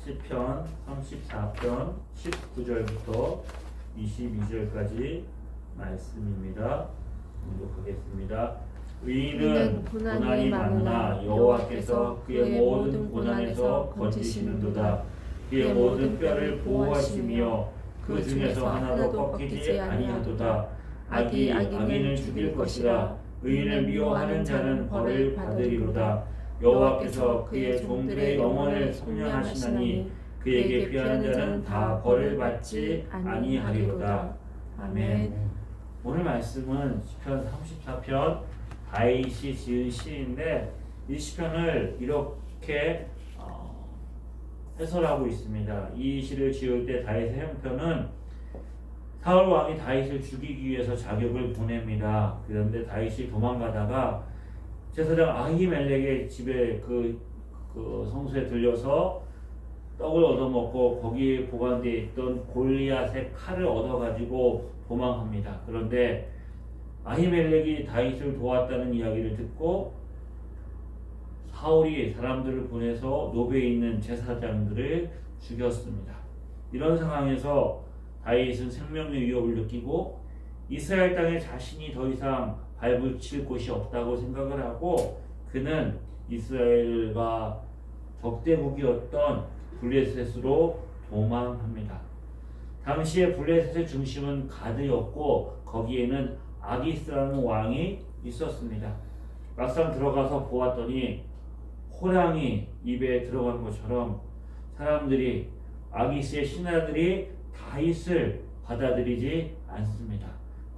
시편 34편 19절부터 22절까지 말씀입니다. 공독하겠습니다. 의인은 고난이 많으나 여호와께서 그의 모든 고난에서 건지시는도다. 그의 모든 뼈를 보호하시며 그 중에서 하나도 꺾이지 아니하도다. 악인을 죽일 것이라. 의인을 미워하는 자는 벌을 받으리로다. 여호와께서 그의 종들의 영혼을 속량하시나니 그에게 피하는 자는 다 벌을 받지 아니하리로다. 아멘. 오늘 말씀은 시편 34편 다윗이 지은 시인데 이 시편을 이렇게 해설하고 있습니다. 이 시를 지을 때 다윗의 형편은 사울 왕이 다윗을 죽이기 위해서 자격을 보냅니다. 그런데 다윗이 도망가다가 제사장 아히멜렉의 집에 그 성소에 들려서 떡을 얻어먹고 거기에 보관되어 있던 골리앗의 칼을 얻어가지고 도망합니다. 그런데 아히멜렉이 다윗을 도왔다는 이야기를 듣고 사울이 사람들을 보내서 노베에 있는 제사장들을 죽였습니다. 이런 상황에서 다윗은 생명의 위협을 느끼고 이스라엘 땅에 자신이 더 이상 발붙일 곳이 없다고 생각을 하고 그는 이스라엘과 적대국이었던 블레셋으로 도망합니다. 당시에 블레셋의 중심은 가드였고 거기에는 아기스라는 왕이 있었습니다. 막상 들어가서 보았더니 호랑이 입에 들어간 것처럼 사람들이 아기스의 신하들이 다윗을 받아들이지 않습니다.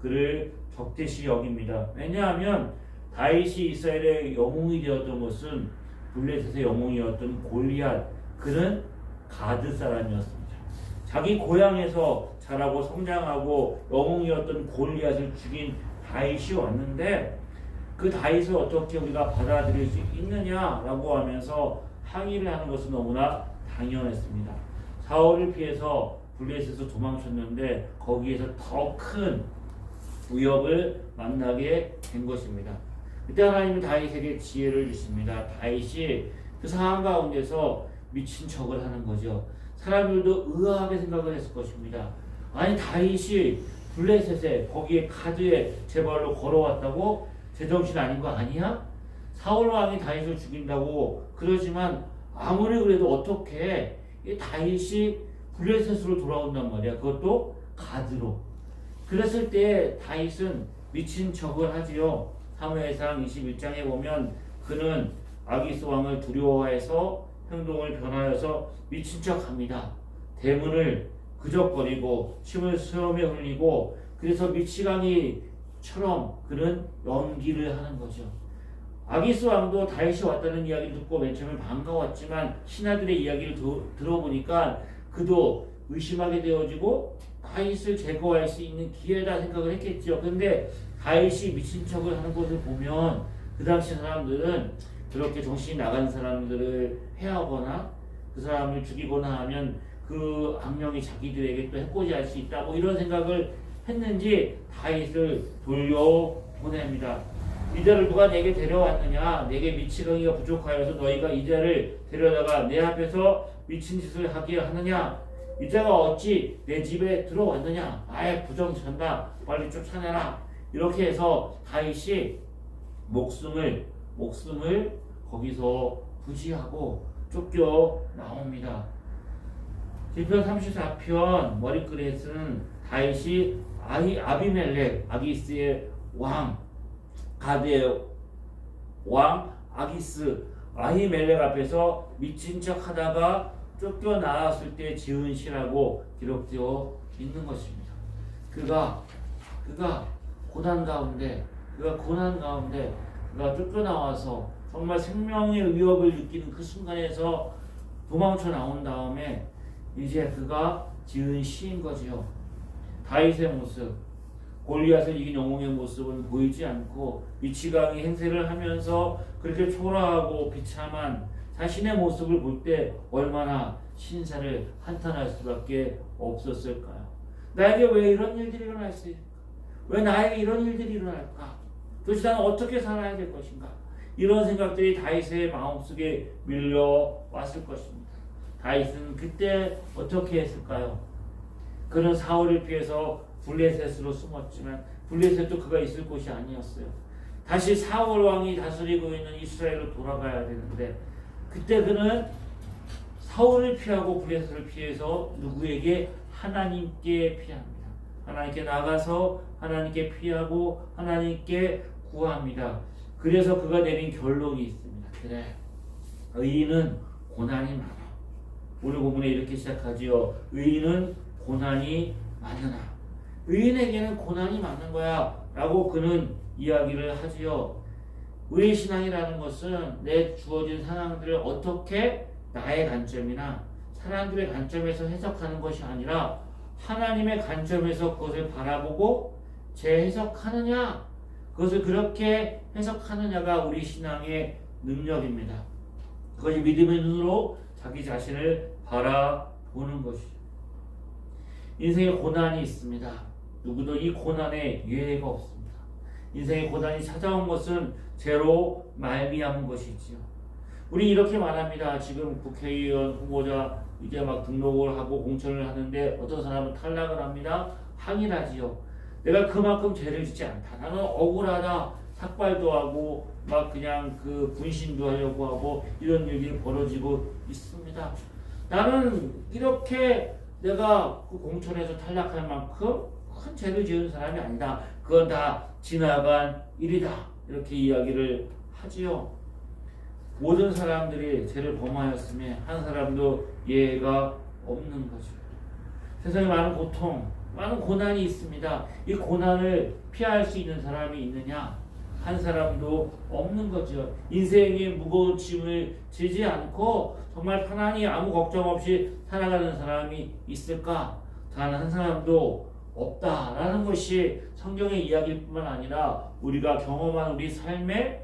그를 적대시 여깁니다. 왜냐하면 다윗이 이스라엘의 영웅이 되었던 것은 블레셋의 영웅이었던 골리앗, 그는 가드 사람이었습니다. 자기 고향에서 자라고 성장하고 영웅이었던 골리앗을 죽인 다윗이 왔는데 그 다윗을 어떻게 우리가 받아들일 수 있느냐라고 하면서 항의를 하는 것은 너무나 당연했습니다. 사울을 피해서 블레셋에서 도망쳤는데 거기에서 더 큰 위협을 만나게 된 것입니다. 그때 하나님은 다윗에게 지혜를 주십니다. 다윗이 그 상황 가운데서 미친 척을 하는 거죠. 사람들도 의아하게 생각을 했을 것입니다. 아니 다윗이 블레셋에 거기에 가드에 제 발로 걸어왔다고? 제정신 아닌 거 아니야? 사울 왕이 다윗을 죽인다고 그러지만 아무리 그래도 어떻게 다윗이 블레셋으로 돌아온단 말이야. 그것도 가드로. 그랬을 때 다윗은 미친 척을 하지요. 사무엘상 21장에 보면 그는 아기스 왕을 두려워해서 행동을 변하여서 미친 척합니다. 대문을 그적거리고 침을 수염에 흘리고 그래서 미치광이처럼 그는 연기를 하는 거죠. 아기스 왕도 다윗이 왔다는 이야기를 듣고 맨 처음에 반가웠지만 신하들의 이야기를 들어보니까 그도 의심하게 되어지고 다윗을 제거할 수 있는 기회다 생각을 했겠죠. 그런데 다윗이 미친 척을 하는 것을 보면 그 당시 사람들은 그렇게 정신이 나간 사람들을 해하거나 그 사람을 죽이거나 하면 그 악령이 자기들에게 또 해코지할 수 있다 뭐 이런 생각을 했는지 다윗을 돌려보냅니다. 이자를 누가 내게 데려왔느냐? 내게 미치광이가 부족하여서 너희가 이자를 데려다가 내 앞에서 미친 짓을 하게 하느냐? 이자가 어찌 내 집에 들어왔느냐? 아예 부정찬다. 빨리 쫓아내라. 이렇게 해서 다윗이 목숨을 거기서 부지하고 쫓겨 나옵니다. 시편 34편 머리글에 쓰는 다윗이 아비멜렉, 아기스의 왕, 가드의 왕 아기스, 아히멜렉 앞에서 미친 척 하다가 쫓겨나왔을 때 지은 시라고 기록되어 있는 것입니다. 그가 고난 가운데 그가 쫓겨나와서 정말 생명의 위협을 느끼는 그 순간에서 도망쳐 나온 다음에 이제 그가 지은 시인 거지요. 다윗의 모습, 골리앗을 이긴 영웅의 모습은 보이지 않고 미치광이 행세를 하면서 그렇게 초라하고 비참한 자신의 모습을 볼 때 얼마나 신사를 한탄할 수밖에 없었을까요? 나에게 왜 이런 일들이 일어날 수 있을까? 왜 나에게 이런 일들이 일어날까? 도대체 나는 어떻게 살아야 될 것인가? 이런 생각들이 다윗의 마음속에 밀려왔을 것입니다. 다윗은 그때 어떻게 했을까요? 그는 사울을 피해서 블레셋으로 숨었지만 블레셋도 그가 있을 곳이 아니었어요. 다시 사울 왕이 다스리고 있는 이스라엘로 돌아가야 되는데 그때 그는 사울을 피하고 블레셋을 피해서 누구에게? 하나님께 피합니다. 하나님께 나가서 하나님께 피하고 하나님께 구합니다. 그래서 그가 내린 결론이 있습니다. 그래, 의인은 고난이 많아. 오늘 본문에 이렇게 시작하지요. 의인은 고난이 많으나 의인에게는 고난이 많은 거야 라고 그는 이야기를 하지요. 의의 신앙이라는 것은 내 주어진 상황들을 어떻게 나의 관점이나 사람들의 관점에서 해석하는 것이 아니라 하나님의 관점에서 그것을 바라보고 재해석하느냐, 그것을 그렇게 해석하느냐가 우리 신앙의 능력입니다. 그것이 믿음의 눈으로 자기 자신을 바라보는 것이죠. 인생에 고난이 있습니다. 누구도 이 고난에 유예가 없습니다. 인생의 고난이 찾아온 것은 죄로 말미암은 것이지요. 우리 이렇게 말합니다. 지금 국회의원 후보자 이제 막 등록을 하고 공천을 하는데 어떤 사람은 탈락을 합니다. 항의를 하지요. 내가 그만큼 죄를 짓지 않다. 나는 억울하다. 삭발도 하고 막 그냥 그 분신도 하려고 하고 이런 일이 벌어지고 있습니다. 나는 이렇게 내가 그 공천에서 탈락할 만큼 큰 죄를 지은 사람이 아니다. 그건 다 지나간 일이다. 이렇게 이야기를 하지요. 모든 사람들이 죄를 범하였음에 한 사람도 예외가 없는 거죠. 세상에 많은 고통, 많은 고난이 있습니다. 이 고난을 피할 수 있는 사람이 있느냐? 한 사람도 없는 거죠. 인생의 무거운 짐을 지지 않고 정말 편안히 아무 걱정 없이 살아가는 사람이 있을까? 단 한 사람도 없다라는 것이 성경의 이야기일 뿐만 아니라 우리가 경험한 우리 삶의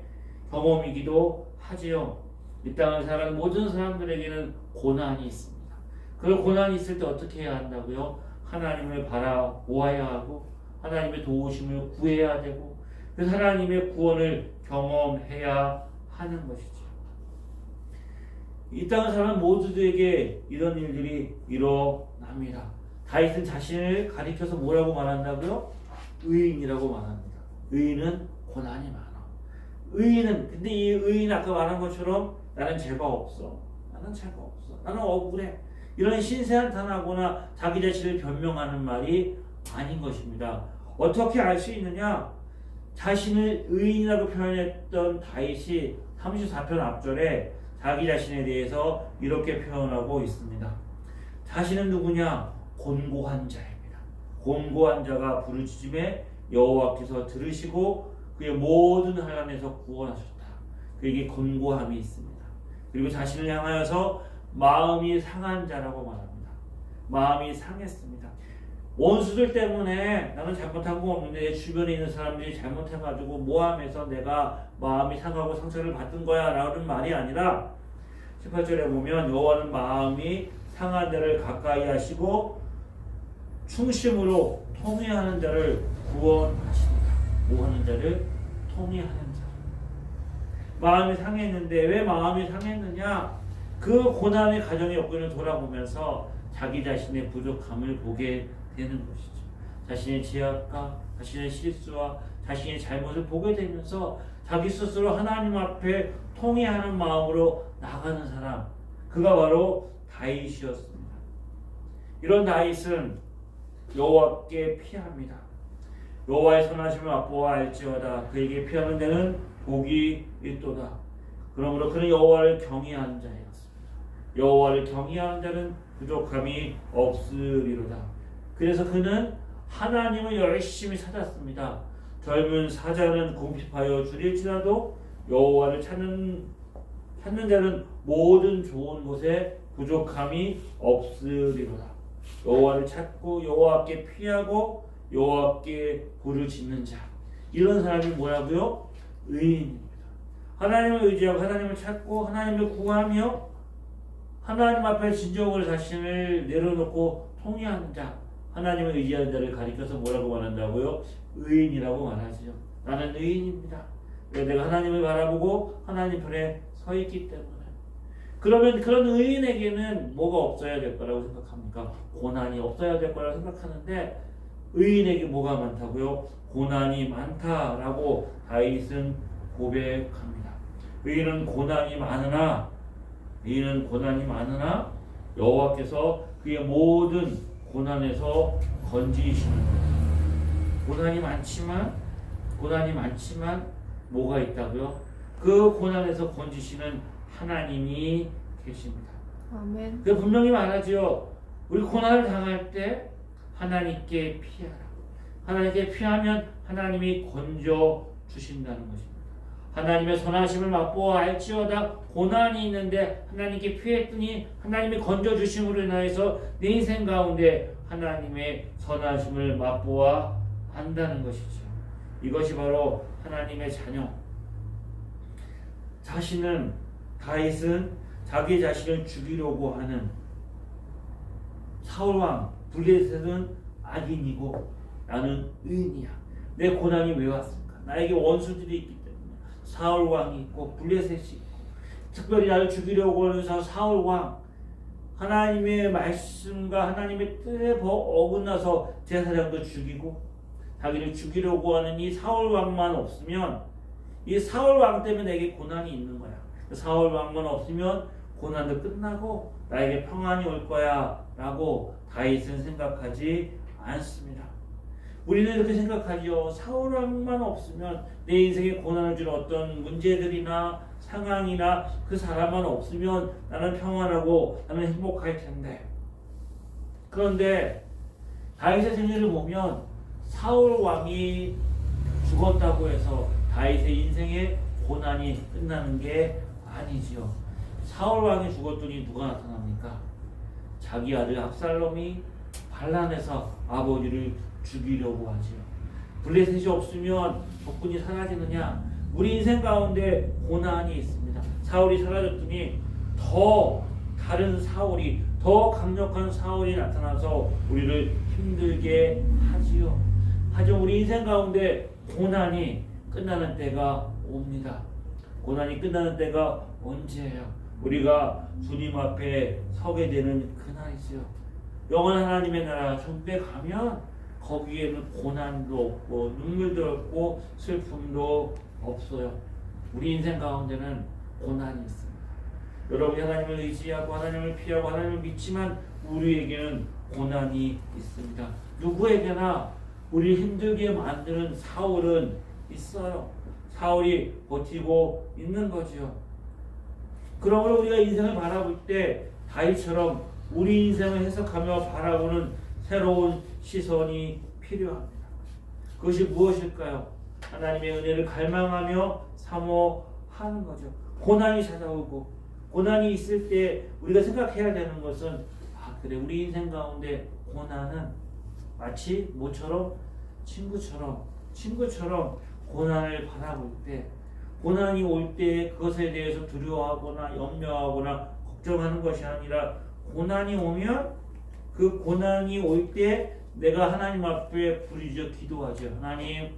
경험이기도 하지요. 이 땅을 살아가는 모든 사람들에게는 고난이 있습니다. 그 고난이 있을 때 어떻게 해야 한다고요? 하나님을 바라보아야 하고 하나님의 도우심을 구해야 되고 그 하나님의 구원을 경험해야 하는 것이죠. 이 땅을 사는 모두에게 이런 일들이 일어납니다. 다윗은 자신을 가리켜서 뭐라고 말한다고요? 의인이라고 말합니다. 의인은 고난이 많아. 의인은, 근데 이 의인 아까 말한 것처럼 나는 죄가 없어. 나는 죄가 없어. 나는 억울해. 이런 신세한탄하거나 자기 자신을 변명하는 말이 아닌 것입니다. 어떻게 알 수 있느냐? 자신을 의인이라고 표현했던 다윗이 34편 앞절에 자기 자신에 대해서 이렇게 표현하고 있습니다. 자신은 누구냐? 곤고한 자입니다. 곤고한 자가 부르짖음에 여호와께서 들으시고 그의 모든 환난에서 구원하셨다. 그에게 곤고함이 있습니다. 그리고 자신을 향하여서 마음이 상한 자라고 말합니다. 마음이 상했습니다. 원수들 때문에 나는 잘못한 거 없는데 내 주변에 있는 사람들이 잘못해가지고 모함해서 내가 마음이 상하고 상처를 받은 거야 라는 말이 아니라 18절에 보면 여호와는 마음이 상한 자를 가까이 하시고 충심으로 통회하는 자를 구원하신다. 모하는 자를 통회하는 자. 마음이 상했는데 왜 마음이 상했느냐? 그 고난의 가정의 여건을 돌아보면서 자기 자신의 부족함을 보게 되는 것이죠. 자신의 죄악과 자신의 실수와 자신의 잘못을 보게 되면서 자기 스스로 하나님 앞에 통회하는 마음으로 나가는 사람, 그가 바로 다윗이었습니다. 이런 다윗은 여호와께 피합니다. 여호와의 선하심을 맛보아 알지어다. 그에게 피하는 데는 복이 있도다. 그러므로 그는 여호와를 경외하는 자였습니다. 여호와를 경외하는 자는 부족함이 없으리로다. 그래서 그는 하나님을 열심히 찾았습니다. 젊은 사자는 궁핍하여 줄일지라도 여호와를 찾는 자는 모든 좋은 곳에 부족함이 없으리로다. 여호와를 찾고 여호와께 피하고 여호와께 부르짖는 자, 이런 사람이 뭐라고요? 의인입니다. 하나님을 의지하고 하나님을 찾고 하나님을 구하며 하나님 앞에 진정으로 자신을 내려놓고 통회하는 자, 하나님을 의지하는 자를 가리켜서 뭐라고 말한다고요? 의인이라고 말하죠. 나는 의인입니다. 왜? 내가 하나님을 바라보고 하나님 편에 서 있기 때문에. 그러면 그런 의인에게는 뭐가 없어야 될 거라고 생각합니까? 고난이 없어야 될 거라고 생각하는데 의인에게 뭐가 많다고요? 고난이 많다라고 다윗은 고백합니다. 의인은 고난이 많으나 여호와께서 그의 모든 고난에서 건지시는 거예요. 고난이 많지만 뭐가 있다고요? 그 고난에서 건지시는 하나님이 계십니다. 아멘. 그 분명히 말하죠. 우리 고난을 당할 때 하나님께 피하라. 하나님께 피하면 하나님이 건져 주신다는 것입니다. 하나님의 선하심을 맛보아 알지어다 고난이 있는데 하나님께 피했더니 하나님이 건져 주심으로 인하여서 내 인생 가운데 하나님의 선하심을 맛보아 안다는 것이죠. 이것이 바로 하나님의 자녀. 다윗은 자기 자신을 죽이려고 하는 사울왕 블레셋은 악인이고 나는 의인이야. 내 고난이 왜 왔을까? 나에게 원수들이 있기 때문에 사울왕이 있고 블레셋이 있고 특별히 나를 죽이려고 하는 사울왕 하나님의 말씀과 하나님의 뜻에 어긋나서 제사장도 죽이고 자기를 죽이려고 하는 이 사울왕만 없으면 이 사울왕 때문에 내게 고난이 있는 거야. 사울왕만 없으면 고난도 끝나고 나에게 평안이 올 거야 라고 다윗은 생각하지 않습니다. 우리는 이렇게 생각하죠. 사울왕만 없으면 내 인생에 고난을 주는 어떤 문제들이나 상황이나 그 사람만 없으면 나는 평안하고 나는 행복할 텐데. 그런데 다윗의 생애를 보면 사울왕이 죽었다고 해서 다윗의 인생에 고난이 끝나는 게 아니지요. 사울왕이 죽었더니 누가 나타납니까? 자기 아들 압살롬이 반란해서 아버지를 죽이려고 하지요. 블레셋이 없으면 적군이 사라지느냐? 우리 인생 가운데 고난이 있습니다. 사울이 사라졌더니 다른 사울이 더 강력한 사울이 나타나서 우리를 힘들게 하지요. 하지만 우리 인생 가운데 고난이 끝나는 때가 옵니다. 고난이 끝나는 때가 언제예요? 우리가 주님 앞에 서게 되는 그날이지요. 영원한 하나님의 나라 천국에 가면 거기에는 고난도 없고 눈물도 없고 슬픔도 없어요. 우리 인생 가운데는 고난이 있습니다. 여러분이 하나님을 의지하고 하나님을 피하고 하나님을 믿지만 우리에게는 고난이 있습니다. 누구에게나 우리 힘들게 만드는 사울은 있어요. 사울이 버티고 있는 거죠. 그러므로 우리가 인생을 바라볼 때 다윗처럼 우리 인생을 해석하며 바라보는 새로운 시선이 필요합니다. 그것이 무엇일까요? 하나님의 은혜를 갈망하며 사모하는 거죠. 고난이 찾아오고 고난이 있을 때 우리가 생각해야 되는 것은 그래 우리 인생 가운데 고난은 마치 모처럼 친구처럼 고난을 바라볼 때 고난이 올 때 그것에 대해서 두려워하거나 염려하거나 걱정하는 것이 아니라 고난이 오면 그 고난이 올 때 내가 하나님 앞에 부르짖어 기도하죠. 하나님,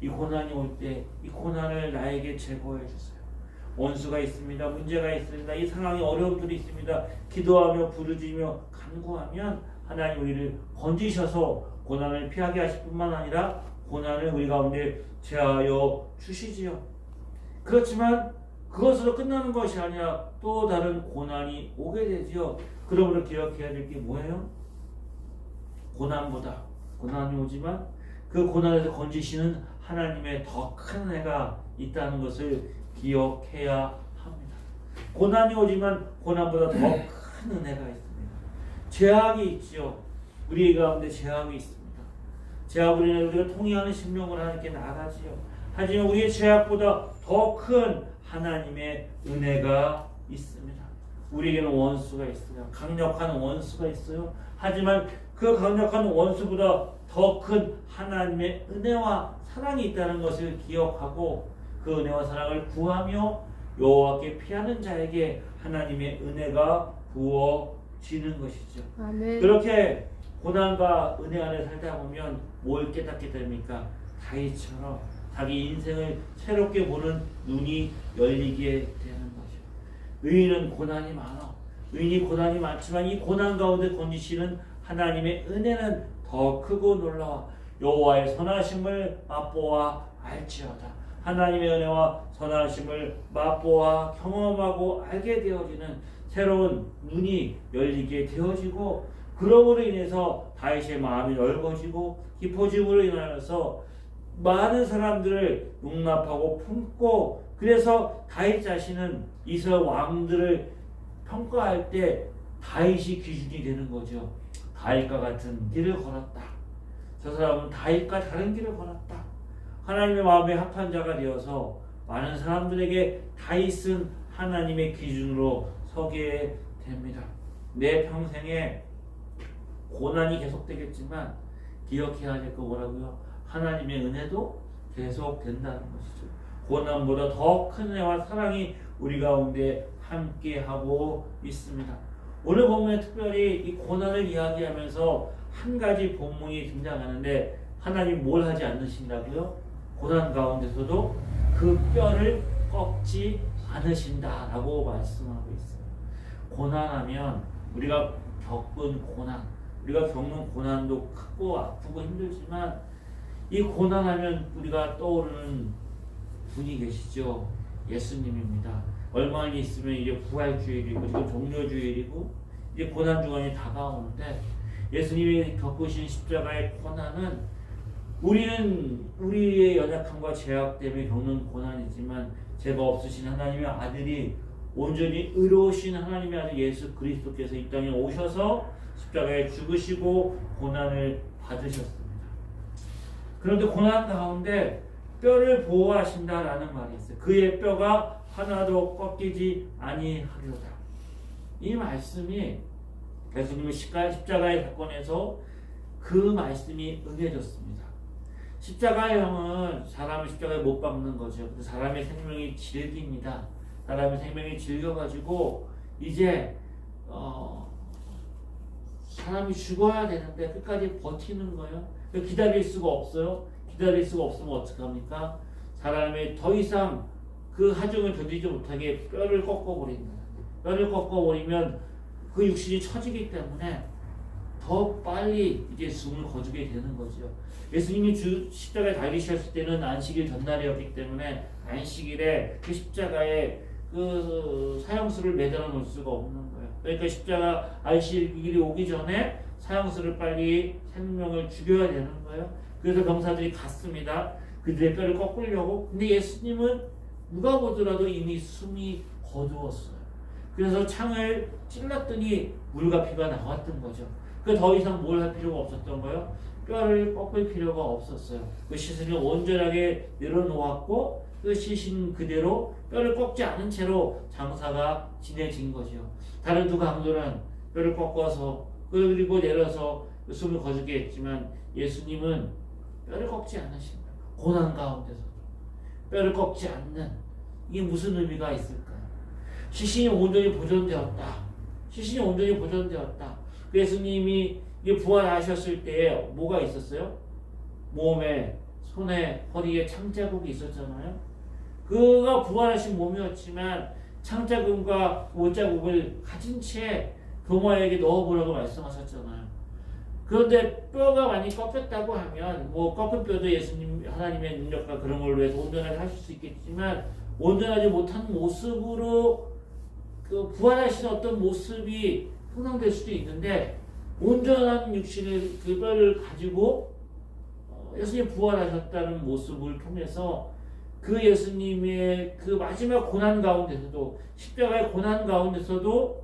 이 고난이 올 때 이 고난을 나에게 제거해 주세요. 원수가 있습니다. 문제가 있습니다. 이 상황에 어려움들이 있습니다. 기도하며 부르짖으며 간구하면 하나님 우리를 건지셔서 고난을 피하게 하실 뿐만 아니라 고난을 우리 가운데 제하여 주시지요. 그렇지만 그것으로 끝나는 것이 아니라 또 다른 고난이 오게 되지요. 그러므로 기억해야 될 게 뭐예요? 고난이 오지만 그 고난에서 건지시는 하나님의 더 큰 은혜가 있다는 것을 기억해야 합니다. 고난이 오지만 고난보다 더 큰 은혜가 있습니다. 죄악이 있지요. 우리 가운데 죄악이 있습니다. 죄악으로 인해 우리가 통해하는 심령으로 하나님께 나가지요. 하지만 우리의 죄악보다 더 큰 하나님의 은혜가 있습니다. 우리에게는 원수가 있어요. 강력한 원수가 있어요. 하지만 그 강력한 원수보다 더 큰 하나님의 은혜와 사랑이 있다는 것을 기억하고 그 은혜와 사랑을 구하며 여호와께 피하는 자에게 하나님의 은혜가 부어지는 것이죠. 아멘. 그렇게 고난과 은혜 안에 살다 보면 뭘 깨닫게 됩니까? 다윗처럼 자기 인생을 새롭게 보는 눈이 열리게 되는 거죠. 의인은 고난이 많아. 의인이 고난이 많지만 이 고난 가운데 건지시는 하나님의 은혜는 더 크고 놀라워. 여호와의 선하심을 맛보아 알지어다. 하나님의 은혜와 선하심을 맛보아 경험하고 알게 되어지는 새로운 눈이 열리게 되어지고, 그러므로 인해서 다윗의 마음이 넓어지고 깊어짐으로 인하여서 많은 사람들을 용납하고 품고, 그래서 다윗 자신은 이스라엘 왕들을 평가할 때 다윗이 기준이 되는 거죠. 다윗과 같은 길을 걸었다. 저 사람은 다윗과 다른 길을 걸었다. 하나님의 마음에 합한 자가 되어서 많은 사람들에게 다윗은 하나님의 기준으로 서게 됩니다. 내 평생에 고난이 계속되겠지만 기억해야 될 거 뭐라고요? 하나님의 은혜도 계속된다는 것이죠. 고난보다 더 큰 은혜와 사랑이 우리 가운데 함께하고 있습니다. 오늘 본문에 특별히 이 고난을 이야기하면서 한 가지 본문이 등장하는데, 하나님 뭘 하지 않으신다고요? 고난 가운데서도 그 뼈를 꺾지 않으신다라고 말씀하고 있어요. 고난하면 우리가 겪은 고난, 우리가 겪는 고난도 크고 아프고 힘들지만, 이 고난하면 우리가 떠오르는 분이 계시죠. 예수님입니다. 얼마 있으면 이제 부활주일이고 지금 종료주일이고 이제 고난 주간이 다가오는데, 예수님이 겪으신 십자가의 고난은 우리는 우리의 연약함과 죄악 때문에 겪는 고난이지만, 죄가 없으신 하나님의 아들이 온전히 의로우신 하나님의 아들 예수 그리스도께서 이 땅에 오셔서 십자가에 죽으시고 고난을 받으셨습니다. 그런데 고난 가운데 뼈를 보호하신다라는 말이 있어요. 그의 뼈가 하나도 꺾이지 아니하리로다. 이 말씀이 예수님의 십자가의 사건에서 그 말씀이 응해졌습니다. 십자가의 형은 사람을 십자가에 못 박는 거죠. 사람의 생명이 질깁니다. 사람의 생명이 질겨가지고 이제 사람이 죽어야 되는데 끝까지 버티는 거예요. 기다릴 수가 없어요. 기다릴 수가 없으면 어떡합니까? 사람이 더 이상 그 하중을 견디지 못하게 뼈를 꺾어버린다. 뼈를 꺾어버리면 그 육신이 처지기 때문에 더 빨리 이제 숨을 거두게 되는 거죠. 예수님이 십자가에 달리셨을 때는 안식일 전날이었기 때문에 안식일에 그 십자가에 그 사형수를 매달아 놓을 수가 없는 거예요. 그러니까 십자가 안식일이 오기 전에 사형수를 빨리 생명을 죽여야 되는 거예요. 그래서 병사들이 갔습니다. 그들의 뼈를 꺾으려고. 근데 예수님은 누가 보더라도 이미 숨이 거두었어요. 그래서 창을 찔렀더니 물과 피가 나왔던 거죠. 그 더 이상 뭘 할 필요가 없었던 거예요. 뼈를 꺾을 필요가 없었어요. 그 시신을 온전하게 내려놓았고 그 시신 그대로 뼈를 꺾지 않은 채로 장사가 지내진 거죠. 다른 두 강도는 뼈를 꺾어서 그리고 내려서 숨을 거두게 했지만, 예수님은 뼈를 꺾지 않으십니다. 고난 가운데서도 뼈를 꺾지 않는, 이게 무슨 의미가 있을까요? 시신이 온전히 보존되었다. 시신이 온전히 보존되었다. 예수님이 부활하셨을 때 뭐가 있었어요? 몸에, 손에, 허리에 창자국이 있었잖아요. 그가 부활하신 몸이었지만 창자국과 옷자국을 가진 채 교마에게 넣어보라고 말씀하셨잖아요. 그런데 뼈가 많이 꺾였다고 하면 꺾은 뼈도 예수님 하나님의 능력과 그런 걸로 해서 온전하게 하실 수 있겠지만, 온전하지 못한 모습으로 그 부활하신 어떤 모습이 형성될 수도 있는데, 온전한 육신을 그 뼈를 가지고 예수님 부활하셨다는 모습을 통해서 그 예수님의 그 마지막 고난 가운데서도, 십자가의 고난 가운데서도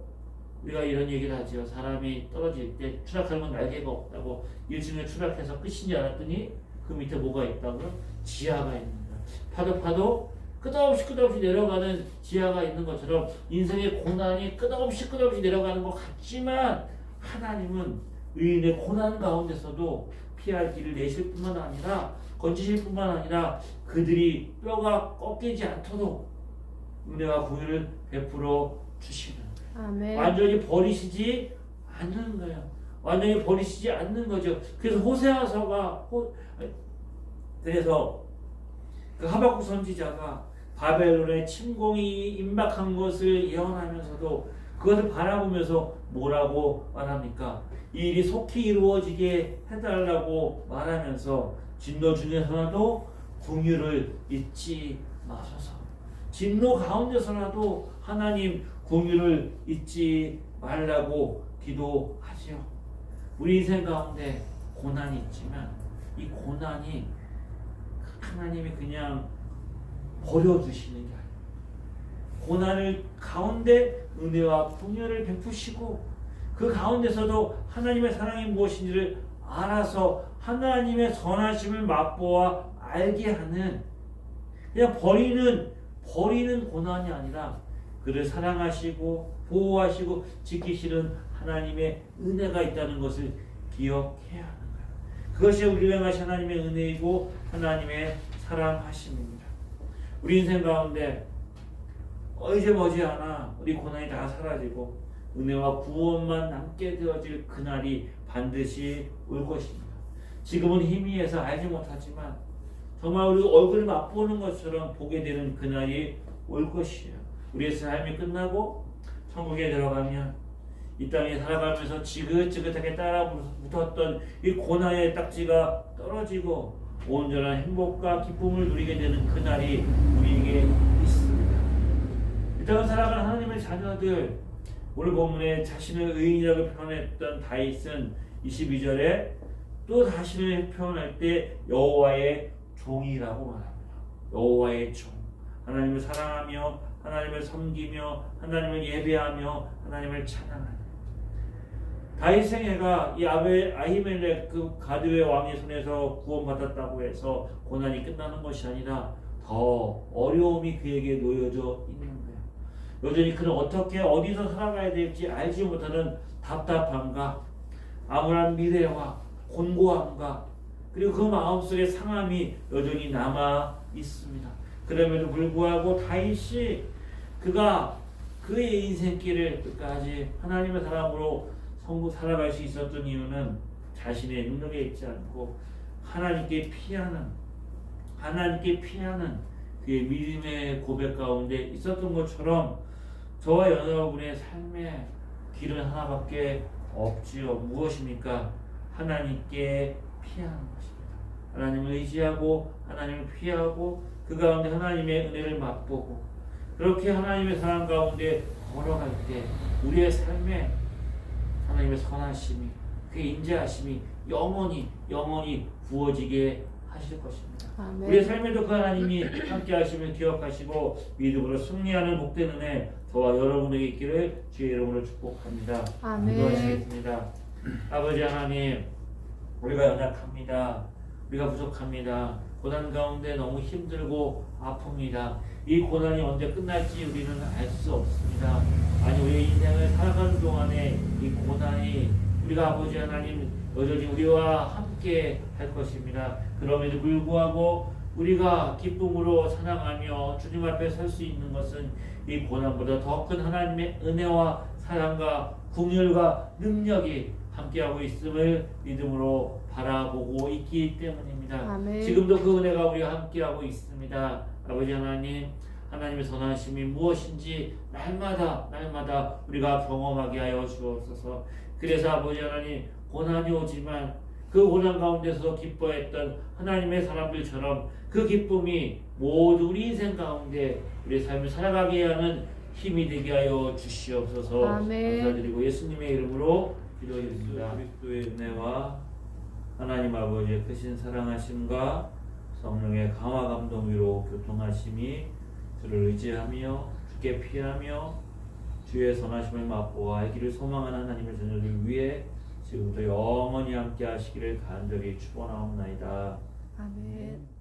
우리가 이런 얘기를 하죠. 사람이 떨어질 때 추락하면 날개가 없다고. 1층에 추락해서 끝인 줄 알았더니 그 밑에 뭐가 있다고요? 지하가 있는 거야. 파도 끝없이 내려가는 지하가 있는 것처럼 인생의 고난이 끝없이 내려가는 것 같지만, 하나님은 의인의 고난 가운데서도 피할 길을 내실 뿐만 아니라 건지실 뿐만 아니라 그들이 뼈가 꺾이지 않도록 은혜와 공의를 베풀어 주시는, 아멘. 완전히 버리시지 않는 거예요. 완전히 버리시지 않는 거죠. 그래서 호세아서가 그래서 그 하박국 선지자가 바벨론의 침공이 임박한 것을 예언하면서도 그것을 바라보면서 뭐라고 말합니까? 이 일이 속히 이루어지게 해달라고 말하면서 진노 중에서라도 긍휼을 잊지 마소서. 진노 가운데서라도 하나님 긍휼을 잊지 말라고 기도하지요. 우리 인생 가운데 고난이 있지만 이 고난이 하나님이 그냥 버려두시는 게 아니에요. 고난을 가운데 은혜와 긍휼을 베푸시고 그 가운데서도 하나님의 사랑이 무엇인지를 알아서 하나님의 선하심을 맛보아 알게 하는, 그냥 버리는 고난이 아니라 그를 사랑하시고 보호하시고 지키시는 하나님의 은혜가 있다는 것을 기억해야 하는 거예요. 그것이 우리를 향하신 하나님의 은혜이고 하나님의 사랑하심입니다. 우리 인생 가운데 이제 머지않아 우리 고난이 다 사라지고 은혜와 구원만 남게 되어질 그날이 반드시 올 것입니다. 지금은 희미해서 알지 못하지만 정말 우리 얼굴을 맛보는 것처럼 보게 되는 그날이 올 것이에요. 우리의 삶이 끝나고 천국에 들어가면 이 땅에 살아가면서 지긋지긋하게 따라붙었던 이 고난의 딱지가 떨어지고 온전한 행복과 기쁨을 누리게 되는 그날이 우리에게 있습니다. 이 땅을 살아가는 하나님의 자녀들, 오늘 본문에 자신을 의인이라고 표현했던 다윗은 22절에 또 자신을 표현할 때 여호와의 종이라고 말합니다. 여호와의 종, 하나님을 사랑하며 하나님을 섬기며 하나님을 예배하며 하나님을 찬양하는 다윗 생애가 이 아히멜렉 그 가드의 왕의 손에서 구원받았다고 해서 고난이 끝나는 것이 아니라 더 어려움이 그에게 놓여져 있는 거예요. 여전히 그는 어떻게 어디서 살아가야 될지 알지 못하는 답답함과 암울한 미래와 곤고함과 그리고 그 마음속에 상함이 여전히 남아 있습니다. 그럼에도 불구하고 다윗이 그가 그의 인생길을 끝까지 하나님의 사랑으로 살아갈 수 있었던 이유는 자신의 능력에 있지 않고 하나님께 피하는 그의 믿음의 고백 가운데 있었던 것처럼 저와 여러분의 삶의 길은 하나밖에 없지요. 무엇입니까? 하나님께 피하는 것입니다. 하나님을 의지하고 하나님을 피하고 그 가운데 하나님의 은혜를 맛보고 그렇게 하나님의 사랑 가운데 걸어갈 때 우리의 삶에 하나님의 선하심이 그의 인자하심이 영원히 부어지게 하실 것입니다. 아멘. 우리의 삶에도 그 하나님이 함께 하심을 기억하시고 믿음으로 승리하는 복된 은혜 저와 여러분에게 있기를 주의 이름으로 축복합니다. 아멘. 기도하시겠습니다. 아버지 하나님, 우리가 연약합니다. 우리가 부족합니다. 고난 가운데 너무 힘들고 아픕니다. 이 고난이 언제 끝날지 우리는 알 수 없습니다. 아니 우리의 인생을 살아가는 동안에 이 고난이 우리가 아버지 하나님 여전히 우리와 함께 할 것입니다. 그럼에도 불구하고 우리가 기쁨으로 찬양하며 주님 앞에 설 수 있는 것은 이 고난보다 더 큰 하나님의 은혜와 사랑과 긍휼과 능력이 함께하고 있음을 믿음으로 바라보고 있기 때문입니다. 아멘. 지금도 그 은혜가 우리와 함께하고 있습니다. 아버지 하나님, 하나님의 선하심이 무엇인지 날마다 우리가 경험하게 하여 주옵소서. 그래서 아버지 하나님, 고난이 오지만 그 고난 가운데서 기뻐했던 하나님의 사람들처럼 그 기쁨이 모두 우리 인생 가운데 우리 삶을 살아가게 하는 힘이 되게 하여 주시옵소서. 아멘. 감사드리고 예수님의 이름으로 기도드립니다. 그리스도의 은혜와 하나님 아버지의 크신 사랑하심과 성령의 강화 감동 위로 교통하심이 주를 의지하며 주께 피하며 주의 선하심을 맛보아 알기를 소망하는 하나님의 자녀들 위해 지금부터 영원히 함께 하시기를 간절히 축원하옵나이다. 아멘.